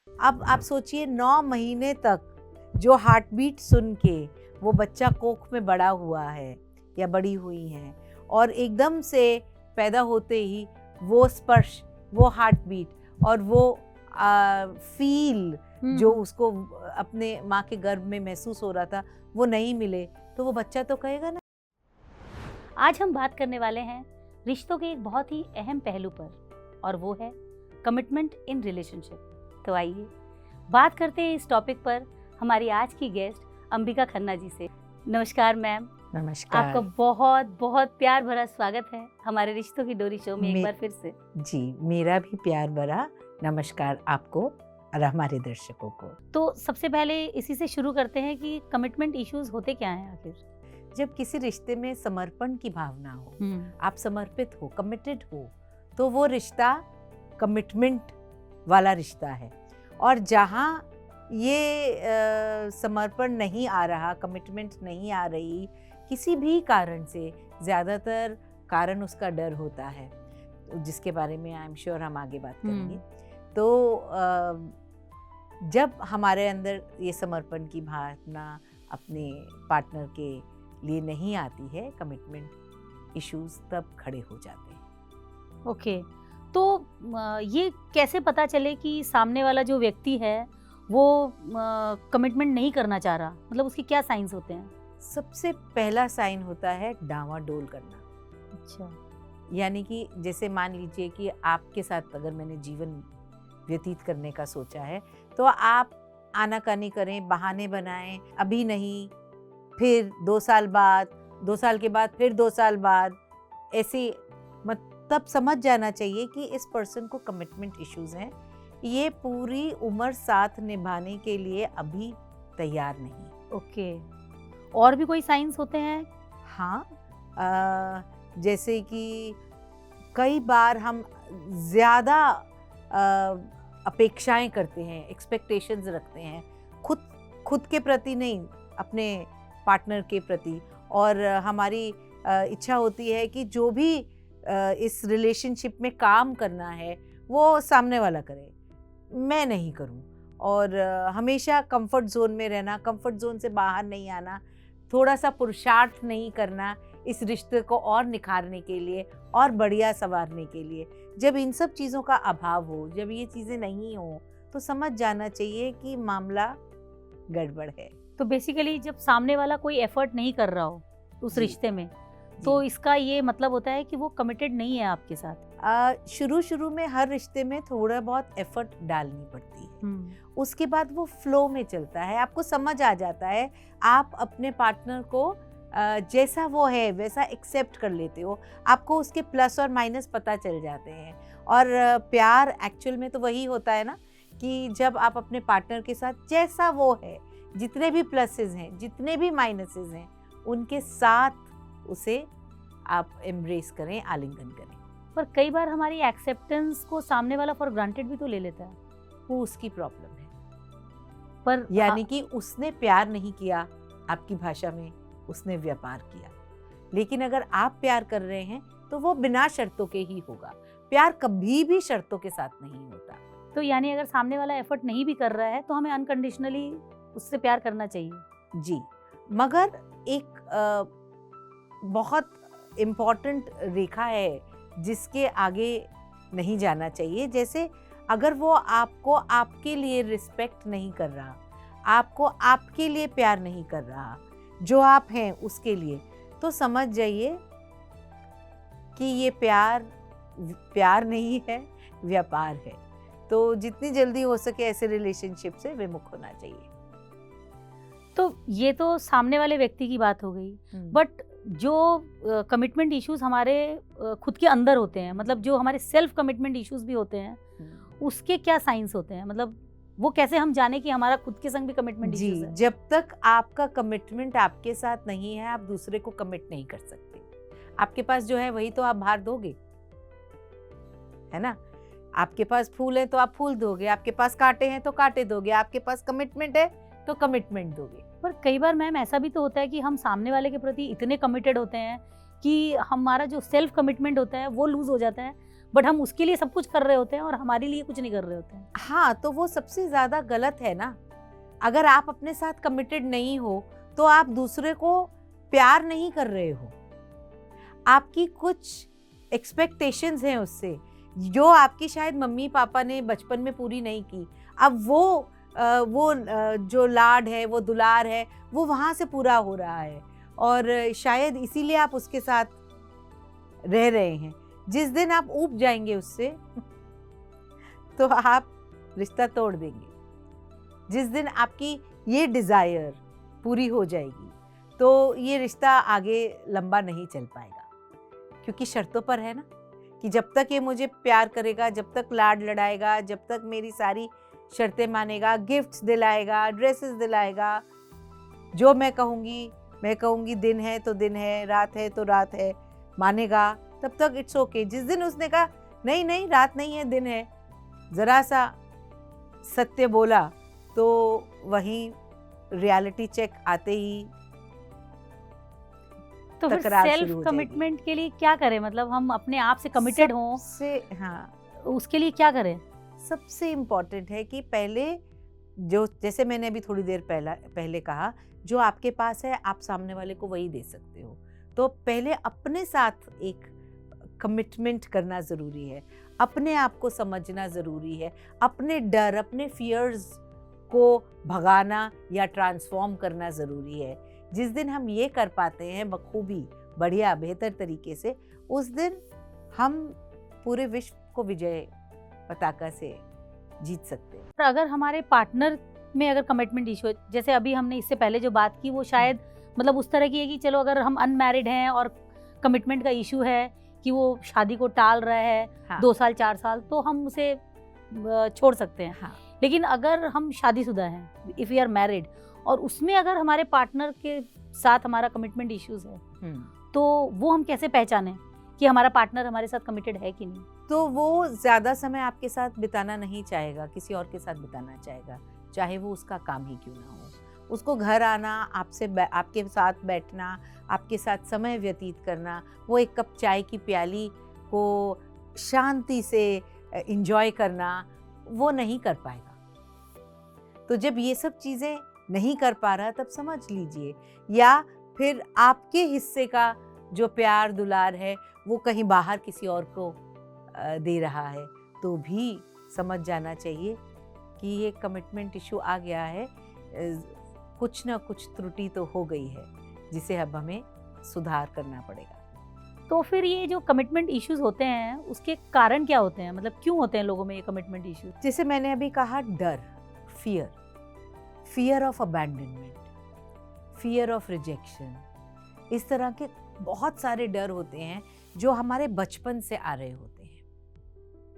अब आप सोचिए 9 महीने तक जो हार्ट बीट सुन के वो बच्चा कोख में बड़ा हुआ है या बड़ी हुई है, और एकदम से पैदा होते ही वो स्पर्श, वो हार्ट बीट और वो फील जो उसको अपने माँ के गर्भ में महसूस हो रहा था वो नहीं मिले, तो वो बच्चा तो कहेगा ना। आज हम बात करने वाले हैं रिश्तों के एक बहुत ही अहम पहलू पर, और वो है कमिटमेंट इन रिलेशनशिप। तो आइए बात करते हैं इस टॉपिक पर हमारी आज की गेस्ट अंबिका खन्ना जी से। नमस्कार मैम। नमस्कार। आपका बहुत बहुत प्यार भरा स्वागत है हमारे रिश्तों की डोरी शो में एक बार फिर से। जी, मेरा भी प्यार भरा नमस्कार आपको और हमारे दर्शकों को। तो सबसे पहले इसी से शुरू करते हैं कि कमिटमेंट इश्यूज होते क्या हैं आखिर? जब किसी रिश्ते में समर्पण की भावना हो, आप समर्पित हो, कमिटेड हो, तो वो रिश्ता कमिटमेंट वाला रिश्ता है। और जहाँ ये समर्पण नहीं आ रहा, कमिटमेंट नहीं आ रही किसी भी कारण से, ज़्यादातर कारण उसका डर होता है, जिसके बारे में आई एम श्योर हम आगे बात करेंगे। तो जब हमारे अंदर ये समर्पण की भावना अपने पार्टनर के लिए नहीं आती है, कमिटमेंट इश्यूज तब खड़े हो जाते हैं। ओके, तो ये कैसे पता चले कि सामने वाला जो व्यक्ति है वो कमिटमेंट नहीं करना चाह रहा? मतलब उसके क्या साइंस होते हैं? सबसे पहला साइन होता है डावाडोल करना। अच्छा। यानी कि जैसे मान लीजिए कि आपके साथ अगर मैंने जीवन व्यतीत करने का सोचा है, तो आप आनाकानी करें, बहाने बनाएं, अभी नहीं, फिर 2 साल बाद, 2 साल के बाद फिर 2 साल बाद, ऐसे तब समझ जाना चाहिए कि इस पर्सन को कमिटमेंट इश्यूज हैं। ये पूरी उम्र साथ निभाने के लिए अभी तैयार नहीं। ओके, और भी कोई साइंस होते हैं? हाँ, जैसे कि कई बार हम ज़्यादा अपेक्षाएं करते हैं, एक्सपेक्टेशंस रखते हैं, खुद के प्रति नहीं, अपने पार्टनर के प्रति, और हमारी इच्छा होती है कि जो भी इस रिलेशनशिप में काम करना है वो सामने वाला करे, मैं नहीं करूं। और हमेशा कंफर्ट जोन में रहना, कंफर्ट जोन से बाहर नहीं आना, थोड़ा सा पुरुषार्थ नहीं करना इस रिश्ते को और निखारने के लिए और बढ़िया संवारने के लिए। जब इन सब चीज़ों का अभाव हो, जब ये चीज़ें नहीं हो, तो समझ जाना चाहिए कि मामला गड़बड़ है। तो बेसिकली जब सामने वाला कोई एफर्ट नहीं कर रहा हो उस रिश्ते में, तो इसका ये मतलब होता है कि वो कमिटेड नहीं है आपके साथ। शुरू में हर रिश्ते में थोड़ा बहुत एफर्ट डालनी पड़ती है, उसके बाद वो फ्लो में चलता है, आपको समझ आ जाता है, आप अपने पार्टनर को जैसा वो है वैसा एक्सेप्ट कर लेते हो, आपको उसके प्लस और माइनस पता चल जाते हैं। और प्यार एक्चुअल में तो वही होता है ना, कि जब आप अपने पार्टनर के साथ जैसा वो है, जितने भी प्लसेस हैं, जितने भी माइनसेस हैं, उनके साथ उसे आप एम्ब्रेस करें, आलिंगन करें। पर कई बार हमारी एक्सेप्टेंस को सामने वाला फॉर ग्रांटेड भी तो ले लेता है। वो उसकी प्रॉब्लम है, पर यानी कि उसने प्यार नहीं किया, आपकी भाषा में उसने व्यापार किया। लेकिन अगर आप प्यार कर रहे हैं तो वो बिना शर्तों के ही होगा, प्यार कभी भी शर्तों के साथ नहीं होता। तो यानी अगर सामने वाला एफर्ट नहीं भी कर रहा है तो हमें अनकंडीशनली उससे प्यार करना चाहिए। जी, मगर एक बहुत इम्पॉर्टेंट रेखा है जिसके आगे नहीं जाना चाहिए। जैसे अगर वो आपको आपके लिए रिस्पेक्ट नहीं कर रहा, आपको आपके लिए प्यार नहीं कर रहा, जो आप हैं उसके लिए, तो समझ जाइए कि ये प्यार नहीं है, व्यापार है। तो जितनी जल्दी हो सके ऐसे रिलेशनशिप से विमुख होना चाहिए। तो ये तो सामने वाले व्यक्ति की बात हो गई, बट जो कमिटमेंट इश्यूज हमारे खुद के अंदर होते हैं, मतलब जो हमारे सेल्फ कमिटमेंट इश्यूज भी होते हैं, उसके क्या साइंस होते हैं? मतलब वो कैसे हम जाने कि हमारा खुद के संग भी कमिटमेंट इश्यूज है? जब तक आपका कमिटमेंट आपके साथ नहीं है, आप दूसरे को कमिट नहीं कर सकते। आपके पास जो है वही तो आप बाहर दोगे, है ना? आपके पास फूल है तो आप फूल दोगे, आपके पास कांटे हैं तो कांटे दोगे, आपके पास कमिटमेंट है तो कमिटमेंट दोगे। पर कई बार मैम ऐसा भी तो होता है कि हम सामने वाले के प्रति इतने कमिटेड होते हैं कि हमारा जो सेल्फ कमिटमेंट होता है वो लूज हो जाता है, बट हम उसके लिए सब कुछ कर रहे होते हैं और हमारे लिए कुछ नहीं कर रहे होते हैं। हाँ, तो वो सबसे ज्यादा गलत है ना। अगर आप अपने साथ कमिटेड नहीं हो तो आप दूसरे को प्यार नहीं कर रहे हो, आपकी कुछ एक्सपेक्टेशंस हैं उससे जो आपकी शायद मम्मी पापा ने बचपन में पूरी नहीं की। अब वो जो लाड है, वो दुलार है, वो वहाँ से पूरा हो रहा है और शायद इसीलिए आप उसके साथ रह रहे हैं। जिस दिन आप ऊब जाएंगे उससे तो आप रिश्ता तोड़ देंगे। जिस दिन आपकी ये डिज़ायर पूरी हो जाएगी तो ये रिश्ता आगे लंबा नहीं चल पाएगा, क्योंकि शर्तों पर है ना कि जब तक ये मुझे प्यार करेगा, जब तक लाड लड़ाएगा, जब तक मेरी सारी शर्तें मानेगा, गिफ्ट्स दिलाएगा, ड्रेसेस दिलाएगा, जो मैं कहूँगी दिन है तो दिन है, रात है तो रात है, मानेगा, तब तक इट्स ओके। जिस दिन उसने कहा नहीं नहीं रात नहीं है दिन है, ज़रा सा सत्य बोला, तो वहीं रियलिटी चेक आते ही तो फिर सेल्फ कमिटमेंट के लिए क्या करें? मतलब हम अपने आप से कमिटेड हों हाँ, उसके लिए क्या करें? सबसे इम्पोर्टेंट है कि पहले जो, जैसे मैंने अभी थोड़ी देर पहले कहा, जो आपके पास है आप सामने वाले को वही दे सकते हो। तो पहले अपने साथ एक कमिटमेंट करना ज़रूरी है, अपने आप को समझना ज़रूरी है, अपने डर, अपने फियर्स को भगाना या ट्रांसफॉर्म करना ज़रूरी है। जिस दिन हम ये कर पाते हैं बखूबी, बढ़िया, बेहतर तरीके से, उस दिन हम पूरे विश्व को विजय पताका से जीत सकते हैं। पर अगर हमारे पार्टनर में अगर कमिटमेंट इशू, जैसे अभी हमने इससे पहले जो बात की, वो शायद मतलब उस तरह की है कि चलो अगर हम अनमैरिड हैं और कमिटमेंट का इशू है कि वो शादी को टाल रहा है, हाँ। 2 साल 4 साल, तो हम उसे छोड़ सकते हैं, हाँ। लेकिन अगर हम शादीशुदा हैं, इफ़ वी आर मैरिड, और उसमें अगर हमारे पार्टनर के साथ हमारा कमिटमेंट इश्यूज है, तो वो हम कैसे पहचानें कि हमारा पार्टनर हमारे साथ कमिटेड है कि नहीं? तो वो ज़्यादा समय आपके साथ बिताना नहीं चाहेगा, किसी और के साथ बिताना चाहेगा, चाहे वो उसका काम ही क्यों ना हो। उसको घर आना, आपके साथ बैठना, आपके साथ समय व्यतीत करना, वो एक कप चाय की प्याली को शांति से एंजॉय करना, वो नहीं कर पाएगा। तो जब ये सब चीज़ें नहीं कर पा रहा, तब समझ लीजिए, या फिर आपके हिस्से का जो प्यार दुलार है वो कहीं बाहर किसी और को दे रहा है, तो भी समझ जाना चाहिए कि ये कमिटमेंट इशू आ गया है, कुछ ना कुछ त्रुटि तो हो गई है जिसे अब हमें सुधार करना पड़ेगा। तो फिर ये जो कमिटमेंट इश्यूज होते हैं उसके कारण क्या होते हैं? मतलब क्यों होते हैं लोगों में ये कमिटमेंट इश्यूज? जैसे मैंने अभी कहा, डर, fear of abandonment, fear of rejection, इस तरह के बहुत सारे डर होते हैं जो हमारे बचपन से आ रहे होते हैं।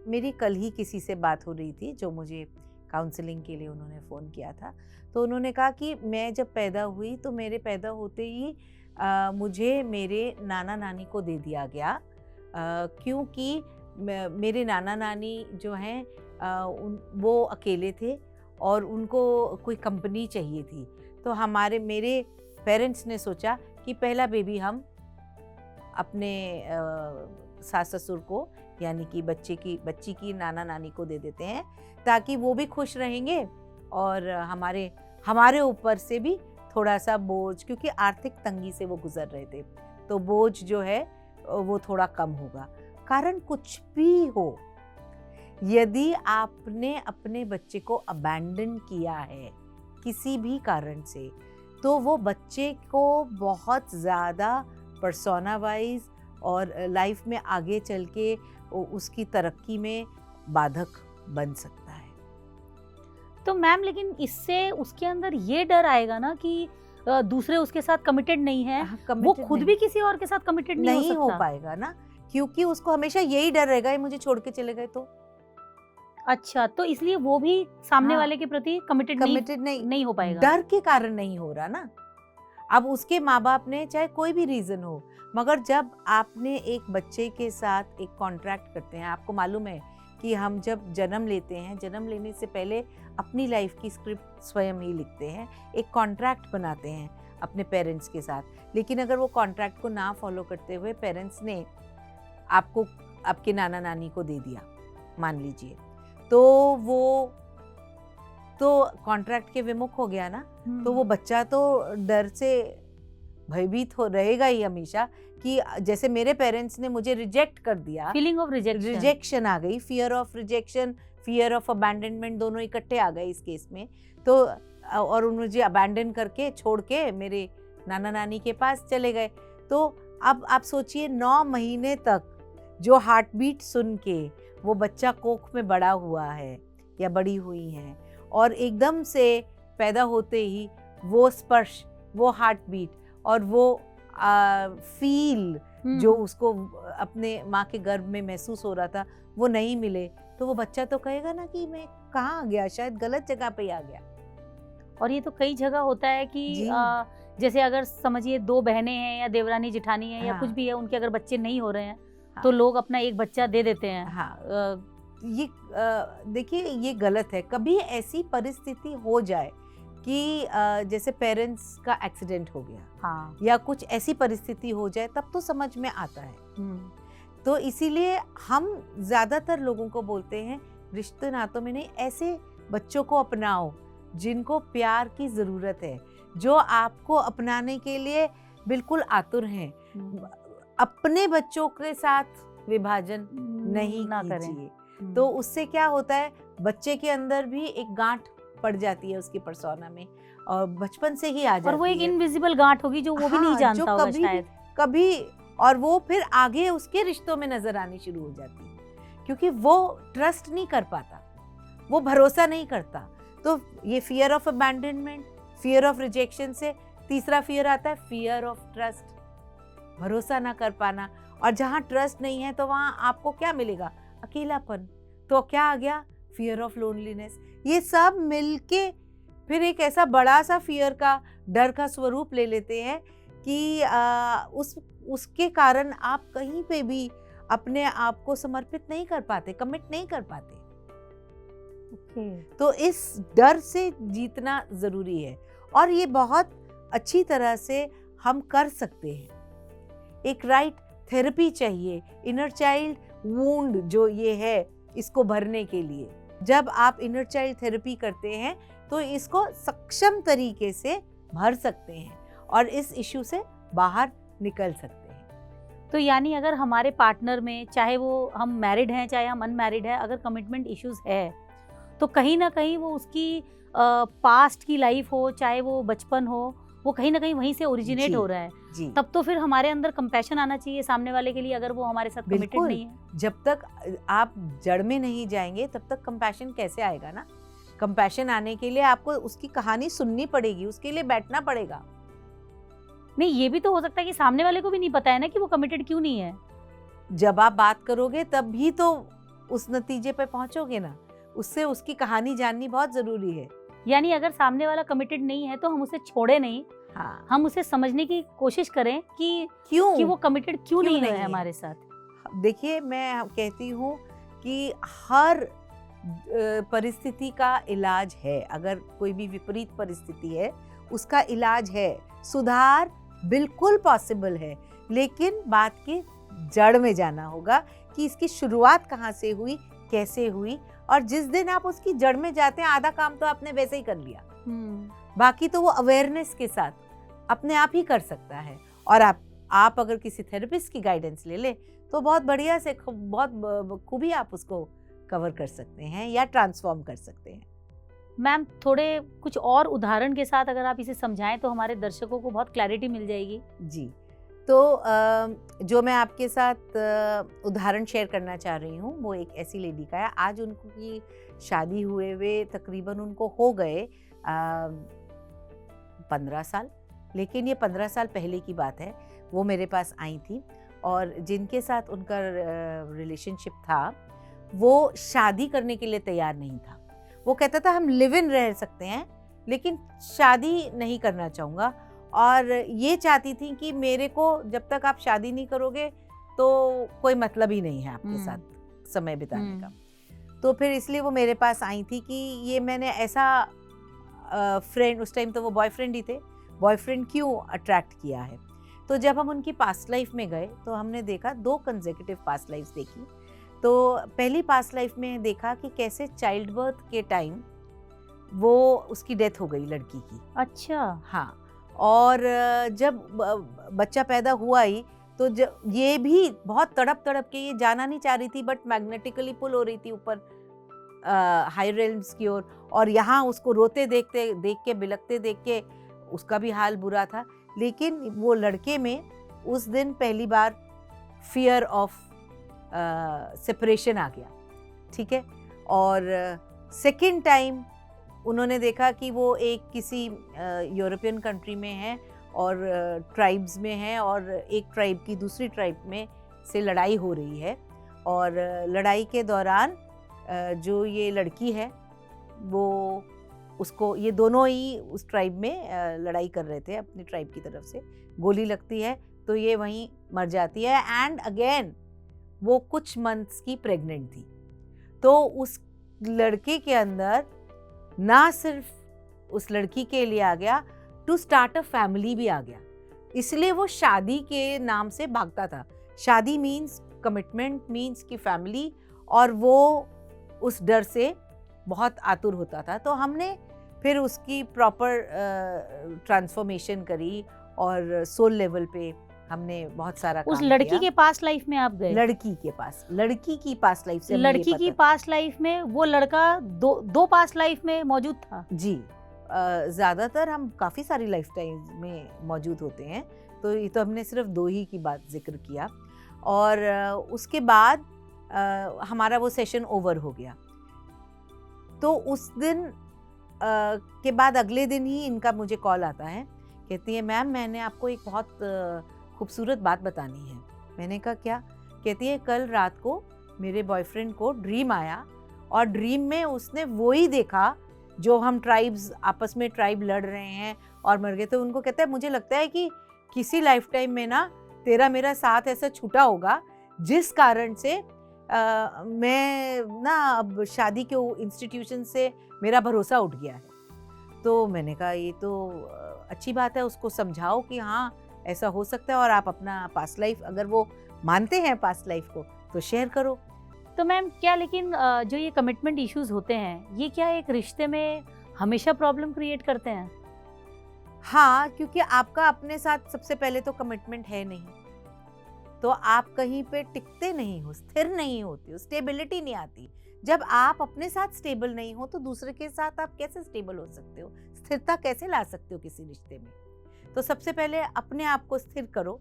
मेरी कल ही किसी से बात हो रही थी जो मुझे काउंसलिंग के लिए उन्होंने फ़ोन किया था। तो उन्होंने कहा कि मैं जब पैदा हुई तो मेरे पैदा होते ही मुझे मेरे नाना नानी को दे दिया गया, क्योंकि मेरे नाना नानी जो हैं वो अकेले थे और उनको कोई कंपनी चाहिए थी। तो मेरे पेरेंट्स ने सोचा कि पहला बेबी हम अपने सास ससुर को, यानी कि बच्ची की नाना नानी को दे देते हैं, ताकि वो भी खुश रहेंगे और हमारे ऊपर से भी थोड़ा सा बोझ, क्योंकि आर्थिक तंगी से वो गुजर रहे थे, तो बोझ जो है वो थोड़ा कम होगा। कारण कुछ भी हो, यदि आपने अपने बच्चे को अबैंडन किया है किसी भी कारण से, तो वो बच्चे को बहुत ज़्यादा पर्सोना वाइज और लाइफ में आगे चल के उसकी तरक्की में बाधक बन सकता है। तो मैम, लेकिन इससे उसके अंदर ये डर आएगा ना कि दूसरे उसके साथ कमिटेड नहीं है, वो खुद भी किसी और के साथ कमिटेड नहीं हो पाएगा ना, क्योंकि उसको हमेशा यही डर रहेगा, ये मुझे छोड़ के चले गए तो। अच्छा, तो इसलिए वो भी सामने वाले के प्रति कमिटेड नहीं हो पाएगा। डर के कारण नहीं हो रहा ना। अब उसके माँ बाप ने, चाहे कोई भी रीजन हो, मगर जब आपने एक बच्चे के साथ एक कॉन्ट्रैक्ट करते हैं, आपको मालूम है कि हम जब जन्म लेते हैं, जन्म लेने से पहले अपनी लाइफ की स्क्रिप्ट स्वयं ही लिखते हैं, एक कॉन्ट्रैक्ट बनाते हैं अपने पेरेंट्स के साथ। लेकिन अगर वो कॉन्ट्रैक्ट को ना फॉलो करते हुए पेरेंट्स ने आपको आपके नाना नानी को दे दिया मान लीजिए, तो वो तो कॉन्ट्रैक्ट के विमुख हो गया ना, तो वो बच्चा तो डर से भयभीत हो रहेगा ही हमेशा कि जैसे मेरे पेरेंट्स ने मुझे रिजेक्ट कर दिया, फीलिंग ऑफ रिजेक्शन आ गई, fear of rejection, fear of abandonment, दोनों इकट्ठे आ गए इस केस में। तो और मुझे अबैंडन करके छोड़ के मेरे नाना नानी के पास चले गए। तो अब आप सोचिए 9 महीने तक जो हार्ट बीट सुन के वो बच्चा कोख में बड़ा हुआ है या बड़ी हुई है, और एकदम से पैदा होते ही वो स्पर्श, वो हार्ट बीट और वो फील जो उसको अपने माँ के गर्भ में महसूस हो रहा था वो नहीं मिले, तो वो बच्चा तो कहेगा ना कि मैं कहाँ आ गया, शायद गलत जगह पे आ गया। और ये तो कई जगह होता है कि जैसे अगर समझिए 2 बहनें हैं या देवरानी जेठानी है या कुछ भी है, उनके अगर बच्चे नहीं हो रहे हैं तो लोग अपना एक बच्चा दे देते हैं। ये देखिए ये गलत है। कभी ऐसी परिस्थिति हो जाए कि जैसे पेरेंट्स का एक्सीडेंट हो गया या कुछ ऐसी परिस्थिति हो जाए, तब तो समझ में आता है। तो इसीलिए हम ज्यादातर लोगों को बोलते हैं रिश्ते नातों में नहीं, ऐसे बच्चों को अपनाओ जिनको प्यार की जरूरत है, जो आपको अपनाने के लिए बिल्कुल आतुर हैं। अपने बच्चों के साथ विभाजन नहीं कीजिए, तो उससे क्या होता है, बच्चे के अंदर भी एक गांठ पड़ जाती है उसकी पर्सोना में, और बचपन से ही आ जाती है। और वो एक इनविजिबल गांठ होगी जो वो भी नहीं जानता होगा शायद कभी, और वो फिर आगे उसके रिश्तों में नजर आनी शुरू हो जाती है, क्योंकि वो ट्रस्ट नहीं कर पाता, वो भरोसा नहीं करता। तो ये fear of abandonment, fear of rejection से तीसरा फियर आता है फियर ऑफ ट्रस्ट, भरोसा ना कर पाना। और जहाँ ट्रस्ट नहीं है तो वहाँ आपको क्या मिलेगा, अकेलापन। तो क्या आ गया, फियर ऑफ लोनलीनेस। ये सब मिलके फिर एक ऐसा बड़ा सा फियर का, डर का स्वरूप ले लेते हैं कि उसके कारण आप कहीं पे भी अपने आप को समर्पित नहीं कर पाते, कमिट नहीं कर पाते। तो इस डर से जीतना जरूरी है, और ये बहुत अच्छी तरह से हम कर सकते हैं। एक राइट थेरेपी चाहिए इनर चाइल्ड वुंड जो ये है इसको भरने के लिए। जब आप इनर चाइल्ड थेरेपी करते हैं तो इसको सक्षम तरीके से भर सकते हैं और इस इश्यू से बाहर निकल सकते हैं। तो यानी अगर हमारे पार्टनर में, चाहे वो हम मैरिड हैं चाहे हम अनमैरिड हैं, अगर कमिटमेंट इश्यूज है तो कहीं ना कहीं वो उसकी पास्ट की लाइफ हो, चाहे वो बचपन हो, वो कहीं ना कहीं वहीं से ओरिजिनेट हो रहा है। तब तो फिर हमारे अंदर कंपैशन आना चाहिए सामने वाले के लिए, अगर वो हमारे साथ कमिटेड नहीं है। जब तक आप जड़ में नहीं जाएंगे तब तक कंपैशन कैसे आएगा ना। कंपैशन आने के लिए आपको उसकी कहानी सुननी पड़ेगी, उसके लिए बैठना पड़ेगा। नहीं, ये भी तो हो सकता है कि सामने वाले को भी नहीं पता है ना कि वो कमिटेड क्यों नहीं है। जब आप बात करोगे तब भी तो उस नतीजे पे पहुंचोगे ना, उससे उसकी कहानी जाननी बहुत जरूरी है। यानी अगर सामने वाला कमिटेड नहीं है तो हम उसे छोड़े नहीं, हम उसे समझने की कोशिश करें कि क्यों, कि वो कमिटेड क्यों नहीं है हमारे साथ। देखिए, मैं कहती हूँ कि हर परिस्थिति का इलाज है। अगर कोई भी विपरीत परिस्थिति है उसका इलाज है, सुधार बिल्कुल पॉसिबल है, लेकिन बात की जड़ में जाना होगा कि इसकी शुरुआत कहाँ से हुई, कैसे हुई। और जिस दिन आप उसकी जड़ में जाते हैं, आधा काम तो आपने वैसे ही कर लिया, बाकी तो वो अवेयरनेस के साथ अपने आप ही कर सकता है। और आप अगर किसी थेरेपिस्ट की गाइडेंस ले ले तो बहुत बढ़िया से, बहुत खूबी आप उसको कवर कर सकते हैं या ट्रांसफॉर्म कर सकते हैं। मैम, थोड़े कुछ और उदाहरण के साथ अगर आप इसे समझाएं तो हमारे दर्शकों को बहुत क्लैरिटी मिल जाएगी। जी, तो जो मैं आपके साथ उदाहरण शेयर करना चाह रही हूँ वो एक ऐसी लेडी का है। आज उनकी शादी हुए तकरीबन उनको हो गए 15 साल, लेकिन ये 15 साल पहले की बात है। वो मेरे पास आई थी और जिनके साथ उनका रिलेशनशिप था वो शादी करने के लिए तैयार नहीं था। वो कहता था हम लिव इन रह सकते हैं लेकिन शादी नहीं करना चाहूँगा, और ये चाहती थी कि मेरे को जब तक आप शादी नहीं करोगे तो कोई मतलब ही नहीं है आपके साथ समय बिताने का। तो फिर इसलिए वो मेरे पास आई थी कि ये मैंने ऐसा फ्रेंड, उस टाइम तो वो बॉयफ्रेंड ही थे, बॉयफ्रेंड क्यों अट्रैक्ट किया है। तो जब हम उनकी पास्ट लाइफ में गए तो हमने देखा 2 कंसेक्यूटिव पास्ट लाइफ्स देखी। तो पहली पास्ट लाइफ में देखा कि कैसे चाइल्ड बर्थ के टाइम वो उसकी डेथ हो गई लड़की की। अच्छा। हाँ, और जब बच्चा पैदा हुआ ही तो ये भी बहुत तड़प तड़प के, ये जाना नहीं चाह रही थी बट मैग्नेटिकली पुल हो रही थी ऊपर हाई रेल्म्स की ओर, और यहाँ उसको रोते देख के बिलखते देख के उसका भी हाल बुरा था। लेकिन वो लड़के में उस दिन पहली बार फियर ऑफ सेपरेशन आ गया, ठीक है। और सेकेंड टाइम उन्होंने देखा कि वो एक किसी यूरोपियन कंट्री में है और ट्राइब्स में है, और एक ट्राइब की दूसरी ट्राइब में से लड़ाई हो रही है, और लड़ाई के दौरान जो ये लड़की है वो उसको, ये दोनों ही उस ट्राइब में लड़ाई कर रहे थे अपनी ट्राइब की तरफ से, गोली लगती है तो ये वहीं मर जाती है। एंड अगेन वो कुछ मंथ्स की प्रेग्नेंट थी। तो उस लड़के के अंदर ना सिर्फ उस लड़की के लिए आ गया, टू स्टार्ट अ फैमिली भी आ गया। इसलिए वो शादी के नाम से भागता था। शादी मीन्स कमिटमेंट, मीन्स की फैमिली, और वो उस डर से बहुत आतुर होता था। तो हमने फिर उसकी प्रॉपर ट्रांसफॉर्मेशन करी और सोल लेवल पे हमने बहुत सारा उस काम लड़की किया। के पास्ट लाइफ में आप गए? लड़की की पास्ट लाइफ से लड़की की पास्ट लाइफ में वो लड़का दो पास्ट लाइफ में मौजूद था? जी, ज़्यादातर हम काफ़ी सारी लाइफ टाइम में मौजूद होते हैं, तो ये तो हमने सिर्फ 2 ही की बात जिक्र किया। और उसके बाद हमारा वो सेशन ओवर हो गया। तो उस दिन के बाद अगले दिन ही इनका मुझे कॉल आता है, कहती है मैम मैंने आपको एक बहुत खूबसूरत बात बतानी है। मैंने कहा क्या? कहती है कल रात को मेरे बॉयफ्रेंड को ड्रीम आया, और ड्रीम में उसने वो ही देखा जो हम ट्राइब्स आपस में ट्राइब लड़ रहे हैं और मर गए। तो उनको कहता है मुझे लगता है कि किसी लाइफ टाइम में ना तेरा मेरा साथ ऐसा छूटा होगा जिस कारण से मैं ना अब शादी के इंस्टीट्यूशन से मेरा भरोसा उठ गया है। तो मैंने कहा ये तो अच्छी बात है, उसको समझाओ कि हाँ ऐसा हो सकता है, और आप अपना पास्ट लाइफ अगर वो मानते हैं पास्ट लाइफ को तो शेयर करो। तो मैम क्या लेकिन जो ये कमिटमेंट इश्यूज होते हैं ये क्या एक रिश्ते में हमेशा प्रॉब्लम क्रिएट करते हैं? हाँ, क्योंकि आपका अपने साथ सबसे पहले तो कमिटमेंट है नहीं, तो आप कहीं पे टिकते नहीं हो, स्थिर नहीं होते हो, स्टेबिलिटी नहीं आती। जब आप अपने साथ स्टेबल नहीं हो तो दूसरे के साथ आप कैसे स्टेबल हो सकते हो, स्थिरता कैसे ला सकते हो किसी रिश्ते में? तो सबसे पहले अपने आप को स्थिर करो,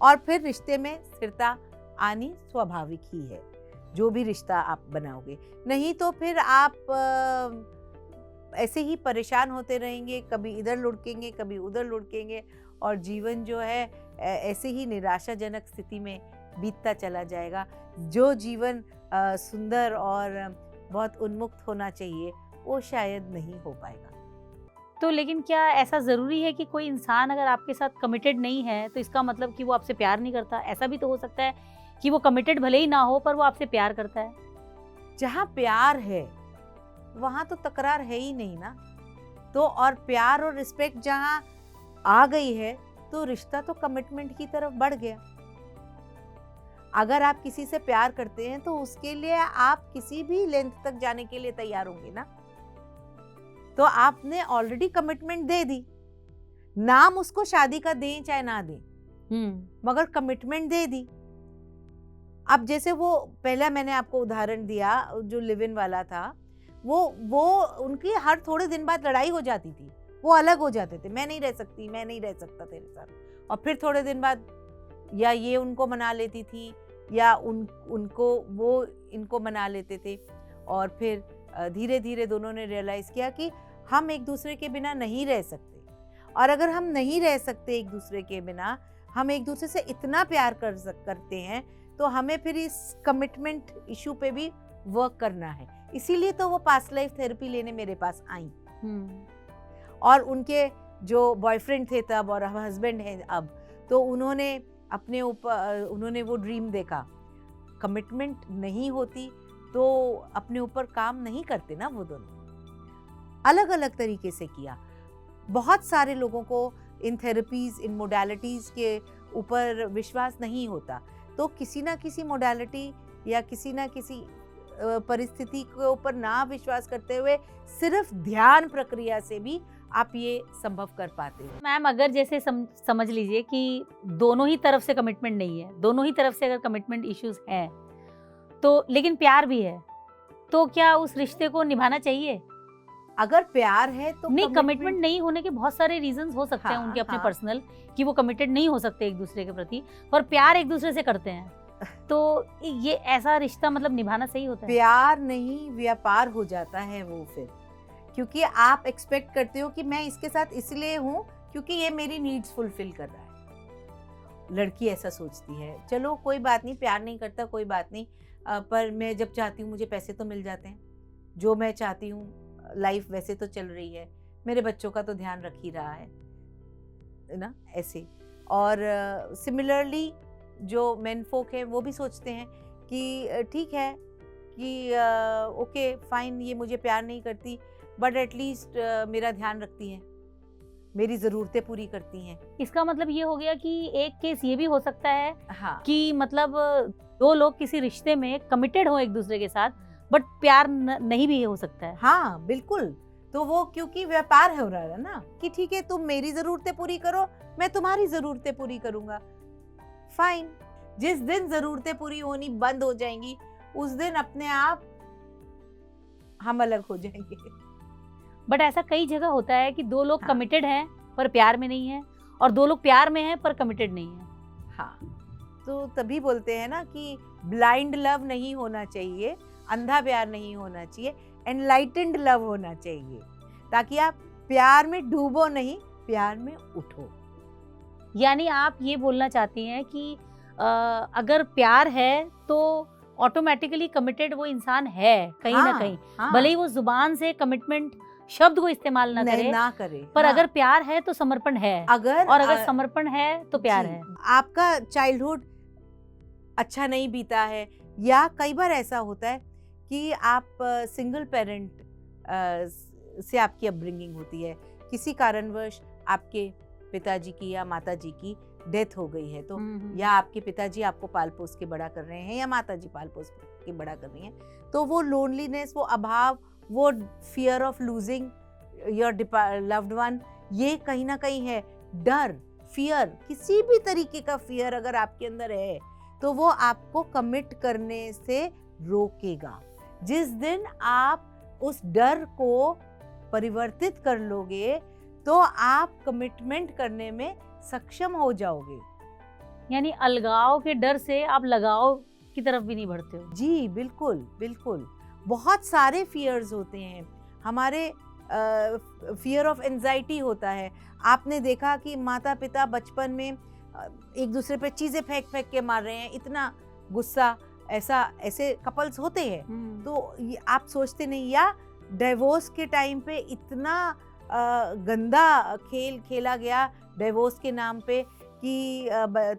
और फिर रिश्ते में स्थिरता आनी स्वाभाविक ही है, जो भी रिश्ता आप बनाओगे। नहीं तो फिर आप ऐसे ही परेशान होते रहेंगे, कभी इधर लुढ़केंगे कभी उधर लुढ़केंगे, और जीवन जो है ऐसे ही निराशाजनक स्थिति में बीतता चला जाएगा। जो जीवन सुंदर और बहुत उन्मुक्त होना चाहिए वो शायद नहीं हो पाएगा। तो लेकिन क्या ऐसा ज़रूरी है कि कोई इंसान अगर आपके साथ कमिटेड नहीं है तो इसका मतलब कि वो आपसे प्यार नहीं करता? ऐसा भी तो हो सकता है कि वो कमिटेड भले ही ना हो पर वो आपसे प्यार करता है। जहाँ प्यार है वहाँ तो तकरार है ही नहीं ना। तो और प्यार और रिस्पेक्ट जहाँ आ गई है तो रिश्ता तो कमिटमेंट की तरफ बढ़ गया। अगर आप किसी से प्यार करते हैं तो उसके लिए आप किसी भी लेंथ तक जाने के लिए तैयार होंगे ना। तो आपने ऑलरेडी कमिटमेंट दे दी, नाम उसको शादी का दें चाहे ना दें, मगर कमिटमेंट दे दी। अब जैसे वो पहला मैंने आपको उदाहरण दिया जो लिव इन वाला था, वो उनकी हर थोड़े दिन बाद लड़ाई हो जाती थी, वो अलग हो जाते थे, मैं नहीं रह सकती, मैं नहीं रह सकता तेरे साथ। और फिर थोड़े दिन बाद या ये उनको मना लेती थी या उनको वो इनको मना लेते थे, और फिर धीरे धीरे दोनों ने रियलाइज़ किया कि हम एक दूसरे के बिना नहीं रह सकते, और अगर हम नहीं रह सकते एक दूसरे के बिना, हम एक दूसरे से इतना प्यार करते हैं तो हमें फिर इस कमिटमेंट इशू पे भी वर्क करना है। इसीलिए तो वो पास्ट लाइफ थेरेपी लेने मेरे पास आई। और उनके जो बॉयफ्रेंड थे तब और हस्बैंड हैं अब, तो उन्होंने अपने ऊपर उन्होंने वो ड्रीम देखा। कमिटमेंट नहीं होती तो अपने ऊपर काम नहीं करते ना, वो दोनों अलग अलग तरीके से किया। बहुत सारे लोगों को इन थेरेपीज, इन मोडालिटीज़ के ऊपर विश्वास नहीं होता, तो किसी ना किसी मोडालिटी या किसी ना किसी परिस्थिति के ऊपर ना विश्वास करते हुए सिर्फ ध्यान प्रक्रिया से भी आप ये संभव कर पाते हो। मैम अगर जैसे समझ लीजिए कि दोनों ही तरफ से कमिटमेंट नहीं है, दोनों ही तरफ से अगर कमिटमेंट इश्यूज हैं तो लेकिन प्यार भी है, तो क्या उस रिश्ते को निभाना चाहिए? अगर प्यार है तो नहीं, कमिटमेंट नहीं होने के बहुत सारे रीजंस हो सकते हैं उनके अपने पर्सनल, कि वो कमिटेड नहीं हो सकते एक दूसरे के प्रति, पर प्यार एक दूसरे से करते हैं, तो ये ऐसा रिश्ता मतलब निभाना सही होता है? प्यार नहीं, व्यापार हो जाता है वो फिर, क्योंकि आप एक्सपेक्ट करते हो कि मैं इसके साथ इसलिए हूँ क्योंकि ये मेरी नीड्स फुलफिल कर रहा है। लड़की ऐसा सोचती है, चलो कोई बात नहीं, प्यार नहीं करता कोई बात नहीं, पर मैं जब चाहती हूँ मुझे पैसे तो मिल जाते हैं, जो मैं चाहती हूँ लाइफ वैसे तो चल रही है, मेरे बच्चों का तो ध्यान रख ही रहा है ना, ऐसे। और सिमिलरली जो मेन फोक है वो भी सोचते हैं कि ठीक है कि ओके फाइन, ये मुझे प्यार नहीं करती बट एटलीस्ट मेरा ध्यान रखती हैं, मेरी ज़रूरतें पूरी करती हैं। इसका मतलब ये हो गया कि एक केस ये भी हो सकता है हाँ, कि मतलब दो लोग किसी रिश्ते में कमिटेड हो एक दूसरे के साथ बट प्यार नहीं भी हो सकता है। हाँ बिल्कुल, तो वो क्योंकि व्यापार हो रहा है ना, कि ठीक है तुम मेरी ज़रूरतें पूरी करो, मैं तुम्हारी ज़रूरतें पूरी करूँगा, फाइन। जिस दिन ज़रूरतें पूरी होनी बंद हो जाएंगी उस दिन अपने आप हम अलग हो जाएंगे। बट ऐसा कई जगह होता है कि दो लोग हाँ, कमिटेड हैं पर प्यार में नहीं है, और दो लोग प्यार में हैं पर कमिटेड नहीं है। हाँ, तो तभी बोलते हैं ना कि ब्लाइंड लव नहीं होना चाहिए, अंधा प्यार नहीं होना चाहिए, एनलाइटेंड लव होना चाहिए, ताकि आप प्यार में डूबो नहीं, प्यार में उठो। यानी आप ये बोलना चाहती हैं कि अगर प्यार है तो ऑटोमेटिकली कमिटेड वो इंसान है कहीं ना कहीं, भले ही वो जुबान से कमिटमेंट शब्द को इस्तेमाल ना करे, पर अगर प्यार है तो समर्पण है, अगर समर्पण है तो प्यार है। आपका चाइल्डहुड अच्छा नहीं बीता है, या कई बार ऐसा होता है कि आप सिंगल पेरेंट से आपकी अपब्रिंगिंग होती है, किसी कारणवश आपके पिताजी की या माताजी की डेथ हो गई है, तो या आपके पिताजी आपको पाल पोस के बड़ा कर रहे हैं या माताजी पाल पोस के बड़ा कर रही हैं, तो वो लोनलीनेस, वो अभाव, वो fear of losing your loved one, ये कहीं ना कहीं है। डर, फियर, किसी भी तरीके का फियर अगर आपके अंदर है तो वो आपको कमिट करने से रोकेगा। जिस दिन आप उस डर को परिवर्तित कर लोगे तो आप कमिटमेंट करने में सक्षम हो जाओगे। यानी अलगाव के डर से आप लगाव की तरफ भी नहीं बढ़ते हो। जी बिल्कुल बिल्कुल, बहुत सारे फियर्स होते हैं हमारे। फियर ऑफ एंजाइटी होता है। आपने देखा कि माता पिता बचपन में एक दूसरे पे चीज़ें फेंक फेंक के मार रहे हैं, इतना गुस्सा, ऐसे कपल्स होते हैं, तो ये आप सोचते नहीं, या डिवोर्स के टाइम पे इतना गंदा खेल खेला गया डिवोर्स के नाम पे कि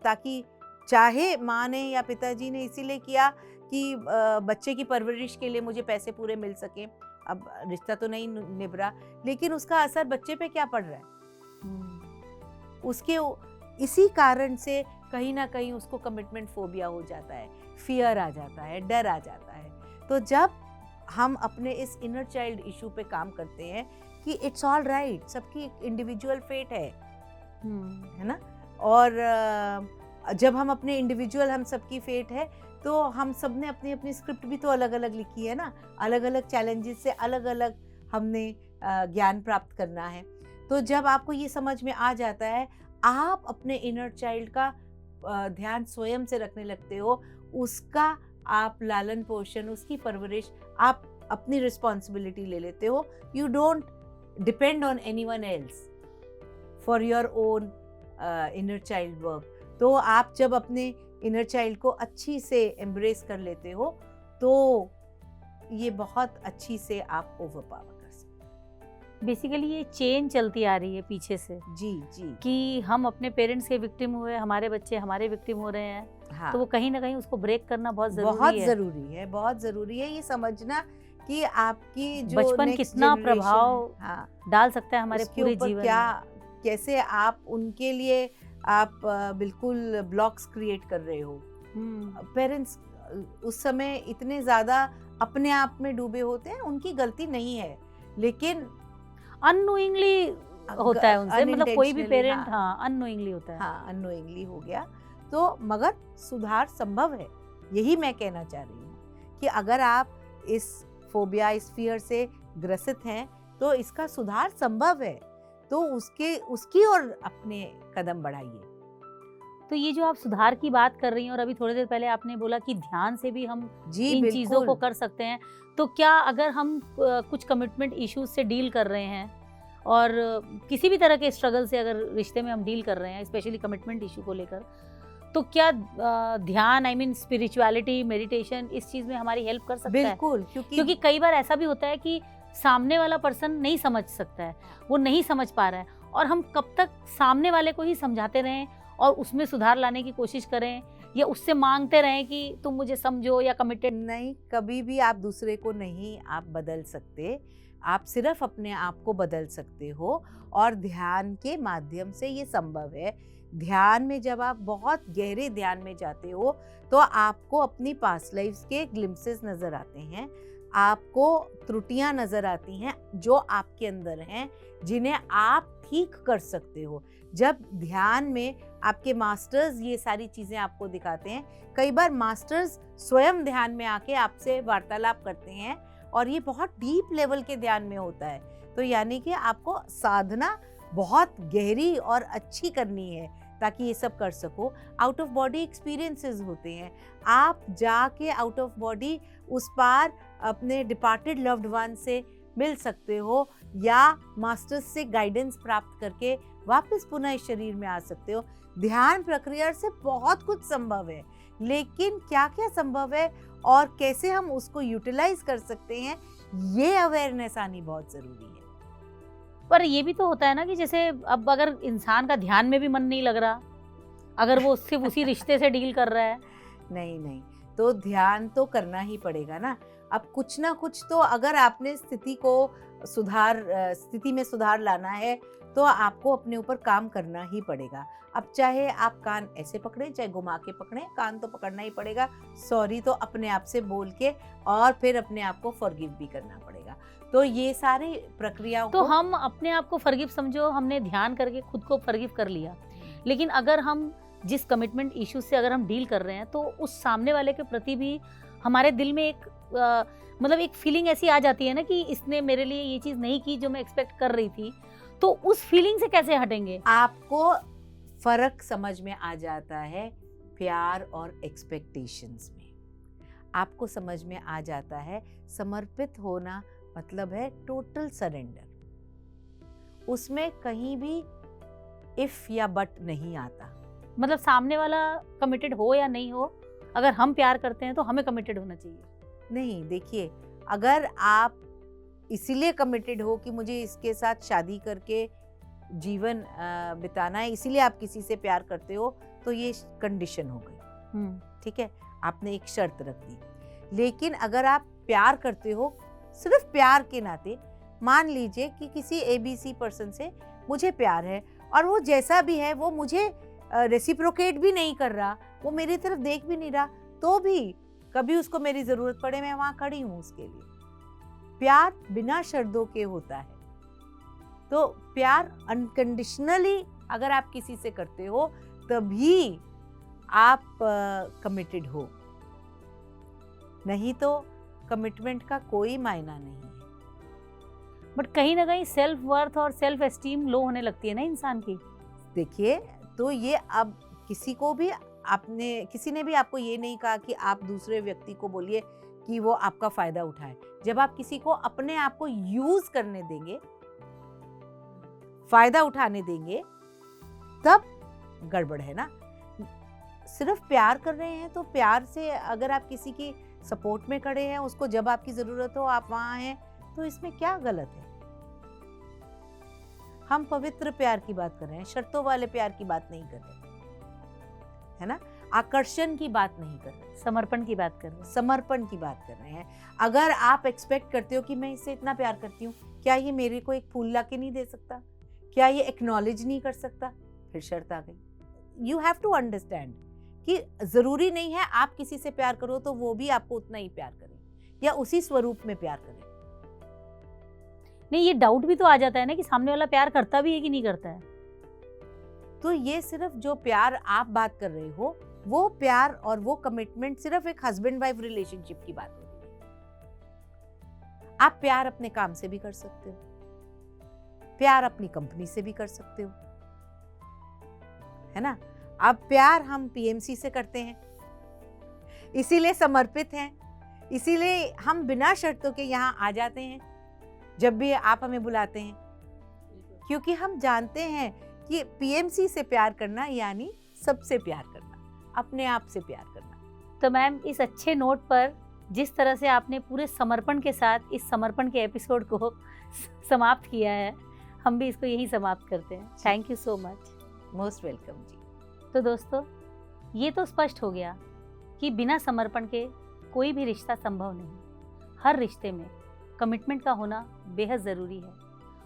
ताकि चाहे माँ ने या पिताजी ने इसीलिए किया कि बच्चे की परवरिश के लिए मुझे पैसे पूरे मिल सके, अब रिश्ता तो नहीं निभरा, लेकिन उसका असर बच्चे पे क्या पड़ रहा है, उसके इसी कारण से कहीं ना कहीं उसको कमिटमेंट फोबिया हो जाता है, फियर आ जाता है, डर आ जाता है। तो जब हम अपने इस इनर चाइल्ड इशू पे काम करते हैं कि इट्स ऑल राइट, सबकी इंडिविजुअल फेट है ना, और जब हम अपने इंडिविजुअल, हम सबकी फेट है, तो हम सब ने अपनी अपनी स्क्रिप्ट भी तो अलग अलग लिखी है ना, अलग अलग चैलेंजेस से अलग अलग हमने ज्ञान प्राप्त करना है। तो जब आपको ये समझ में आ जाता है, आप अपने इनर चाइल्ड का ध्यान स्वयं से रखने लगते हो, उसका आप लालन पोषण, उसकी परवरिश आप अपनी रिस्पॉन्सिबिलिटी ले लेते हो। You don't depend on anyone else for your own inner child work. तो आप जब अपने इनर चाइल्ड को अच्छी से एम्ब्रेस कर लेते हो तो ये बहुत अच्छी से आप ओवरपावर कर सकते। बेसिकली ये चेन चलती आ रही है पीछे से, जी जी, कि हम अपने पेरेंट्स के विक्टिम हुए, हमारे बच्चे हमारे विक्टिम हो रहे हैं। हाँ, तो वो कहीं ना कहीं उसको ब्रेक करना बहुत जरूरी है। बहुत जरूरी है ये समझना कि आपकी जो बचपन कितना प्रभाव डाल सकता है हमारे पूरे जीवन में, कैसे आप उनके लिए आप बिल्कुल ब्लॉक्स क्रिएट कर रहे हो। पेरेंट्स उस समय इतने ज़्यादा अपने आप में डूबे होते हैं, उनकी गलती नहीं है, लेकिन अननोइंगली होता है उनसे, मतलब कोई भी unintentionally, पेरेंट अननोइंगली होता है। हाँ अननोइंगली हो गया। तो मगर सुधार संभव है, यही मैं कहना चाह रही हूँ कि अगर आप इस फोबिया, इस फियर से ग्रसित हैं तो इसका सुधार संभव है, तो उसकी ओर अपने कदम बढ़ाइए। तो ये जो आप सुधार की बात कर रही हैं, और अभी थोड़ी देर पहले आपने बोला कि ध्यान से भी हम इन चीज़ों को कर सकते हैं, तो क्या अगर हम कुछ कमिटमेंट इश्यूज से डील कर रहे हैं और किसी भी तरह के स्ट्रगल से अगर रिश्ते में हम डील कर रहे हैं, स्पेशली कमिटमेंट इशू को लेकर, तो क्या ध्यान, आई मीन स्पिरिचुअलिटी, मेडिटेशन इस चीज़ में हमारी हेल्प कर सकता है? बिल्कुल, क्योंकि कई बार ऐसा भी होता है कि सामने वाला पर्सन नहीं समझ सकता है, वो नहीं समझ पा रहा है, और हम कब तक सामने वाले को ही समझाते रहें और उसमें सुधार लाने की कोशिश करें, या उससे मांगते रहें कि तुम मुझे समझो या कमिटेड। नहीं, कभी भी आप दूसरे को नहीं आप बदल सकते, आप सिर्फ अपने आप को बदल सकते हो, और ध्यान के माध्यम से ये संभव है। ध्यान में जब आप बहुत गहरे ध्यान में जाते हो तो आपको अपनी पास्ट लाइफ्स के ग्लिम्पसेस नजर आते हैं, आपको त्रुटियां नजर आती हैं जो आपके अंदर हैं, जिन्हें आप ठीक कर सकते हो। जब ध्यान में आपके मास्टर्स ये सारी चीजें आपको दिखाते हैं, कई बार मास्टर्स स्वयं ध्यान में आके आपसे वार्तालाप करते हैं, और ये बहुत डीप लेवल के ध्यान में होता है। तो यानी कि आपको साधना बहुत गहरी और अच्छी करनी है ताकि ये सब कर सको। आउट ऑफ बॉडी एक्सपीरियंसेस होते हैं, आप जाके आउट ऑफ बॉडी उस पार अपने डिपार्टेड लव्ड वन से मिल सकते हो, या मास्टर्स से गाइडेंस प्राप्त करके वापस पुनः इस शरीर में आ सकते हो। ध्यान प्रक्रिया से बहुत कुछ संभव है, लेकिन क्या क्या संभव है और कैसे हम उसको यूटिलाइज कर सकते हैं, ये अवेयरनेस आनी बहुत ज़रूरी है। पर ये भी तो होता है ना कि जैसे अब अगर इंसान का ध्यान में भी मन नहीं लग रहा, अगर वो सिर्फ उसी रिश्ते से डील कर रहा है। नहीं, तो ध्यान तो करना ही पड़ेगा ना। अब कुछ ना कुछ तो, अगर आपने स्थिति में सुधार लाना है तो आपको अपने ऊपर काम करना ही पड़ेगा। अब चाहे आप कान ऐसे पकड़े, चाहे घुमा के पकड़े, कान तो पकड़ना ही पड़ेगा। सॉरी तो अपने आप से बोल के, और फिर अपने आप को फॉरगिव भी करना पड़ेगा। तो ये सारी प्रक्रियाओं तो हम अपने आप को फॉरगिव समझो, हमने ध्यान करके खुद को फॉरगिव कर लिया, लेकिन अगर हम जिस कमिटमेंट इश्यू से अगर हम डील कर रहे हैं, तो उस सामने वाले के प्रति भी हमारे दिल में एक मतलब एक फीलिंग ऐसी आ जाती है ना कि इसने मेरे लिए ये चीज़ नहीं की जो मैं एक्सपेक्ट कर रही थी, तो उस फीलिंग से कैसे हटेंगे? आपको फर्क समझ में आ जाता है प्यार और एक्सपेक्टेशंस में। आपको समझ में आ जाता है समर्पित होना मतलब है टोटल सरेंडर। उसमें कहीं भी इफ या बट नहीं आता। मतलब सामने वाला कमिटेड हो या नहीं हो, अगर हम प्यार करते हैं तो हमें कमिटेड होना चाहिए। नहीं, देखिए, अगर आप इसीलिए कमिटेड हो कि मुझे इसके साथ शादी करके जीवन बिताना है, इसीलिए आप किसी से प्यार करते हो, तो ये कंडीशन हो गई। ठीक है, आपने एक शर्त रख दी। लेकिन अगर आप प्यार करते हो सिर्फ प्यार के नाते, मान लीजिए कि किसी ABC पर्सन से मुझे प्यार है, और वो जैसा भी है वो मुझे रेसिप्रोकेट भी नहीं कर रहा, वो मेरी तरफ देख भी नहीं रहा, तो भी कभी उसको मेरी ज़रूरत पड़े मैं वहाँ खड़ी हूँ उसके लिए। प्यार बिना शर्तों के होता है। तो प्यार अनकंडीशनली अगर आप किसी से करते हो तभी आप कमिटेड हो, नहीं तो कमिटमेंट का कोई मायना नहीं है। बट कहीं ना कहीं सेल्फ वर्थ और सेल्फ एस्टीम लो होने लगती है ना इंसान की। देखिए, तो ये अब किसी ने भी आपको ये नहीं कहा कि आप दूसरे व्यक्ति को बोलिए कि वो आपका फायदा उठाए। जब आप किसी को अपने आप को यूज करने देंगे, फायदा उठाने देंगे, तब गड़बड़ है ना। सिर्फ प्यार कर रहे हैं तो प्यार से अगर आप किसी की सपोर्ट में खड़े हैं, उसको जब आपकी जरूरत हो आप वहां हैं, तो इसमें क्या गलत है? हम पवित्र प्यार की बात कर रहे हैं, शर्तों वाले प्यार की बात नहीं कर रहे, है ना। आकर्षण की बात नहीं कर रहे, समर्पण की बात कर रहे हैं। समर्पण की बात कर रहे हैं। अगर आप एक्सपेक्ट करते हो कि मैं इससे इतना प्यार करती हूँ, क्या ये मेरे को एक फूल ला के नहीं दे सकता, क्या ये एक्नॉलेज नहीं कर सकता, फिर शर्त आ गई। यू हैव टू अंडरस्टैंड कि जरूरी नहीं है आप किसी से प्यार करो तो वो भी आपको उतना ही प्यार करे या उसी स्वरूप में प्यार करे। नहीं, ये डाउट भी तो आ जाता है ना कि सामने वाला प्यार करता भी है कि नहीं करता है। तो ये सिर्फ जो प्यार आप बात कर रहे हो वो प्यार और वो कमिटमेंट सिर्फ एक हस्बैंड वाइफ रिलेशनशिप की बात हो रही है। आप प्यार अपने काम से भी कर सकते हो, प्यार अपनी कंपनी से भी कर सकते हो, है ना। अब प्यार हम पीएमसी से करते हैं, इसीलिए समर्पित हैं, इसीलिए हम बिना शर्तों के यहाँ आ जाते हैं जब भी आप हमें बुलाते हैं, क्योंकि हम जानते हैं कि पीएमसी से प्यार करना यानी सबसे प्यार करना, अपने आप से प्यार करना। तो मैम, इस अच्छे नोट पर जिस तरह से आपने पूरे समर्पण के साथ इस समर्पण के एपिसोड को समाप्त किया है, हम भी इसको यही समाप्त करते हैं। Thank you so much. Most welcome जी। तो दोस्तों, ये तो स्पष्ट हो गया कि बिना समर्पण के कोई भी रिश्ता संभव नहीं। हर रिश्ते में कमिटमेंट का होना बेहद ज़रूरी है।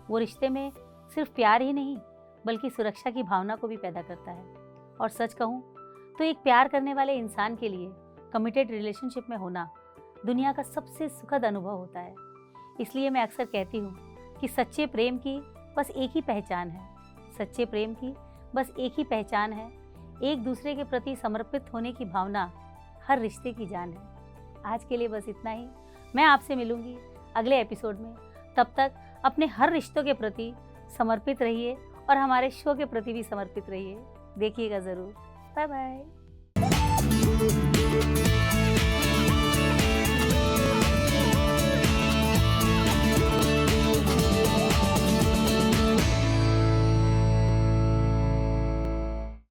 वो रिश्ते में सिर्फ प्यार ही नहीं बल्कि सुरक्षा की भावना को भी पैदा करता है। और सच कहूँ तो एक प्यार करने वाले इंसान के लिए कमिटेड रिलेशनशिप में होना दुनिया का सबसे सुखद अनुभव होता है। इसलिए मैं अक्सर कहती हूँ कि सच्चे प्रेम की बस एक ही पहचान है, सच्चे प्रेम की बस एक ही पहचान है, एक दूसरे के प्रति समर्पित होने की भावना हर रिश्ते की जान है। आज के लिए बस इतना ही। मैं आपसे मिलूंगी अगले एपिसोड में। तब तक अपने हर रिश्तों के प्रति समर्पित रहिए और हमारे शो के प्रति भी समर्पित रहिए। देखिएगा ज़रूर। Bye bye.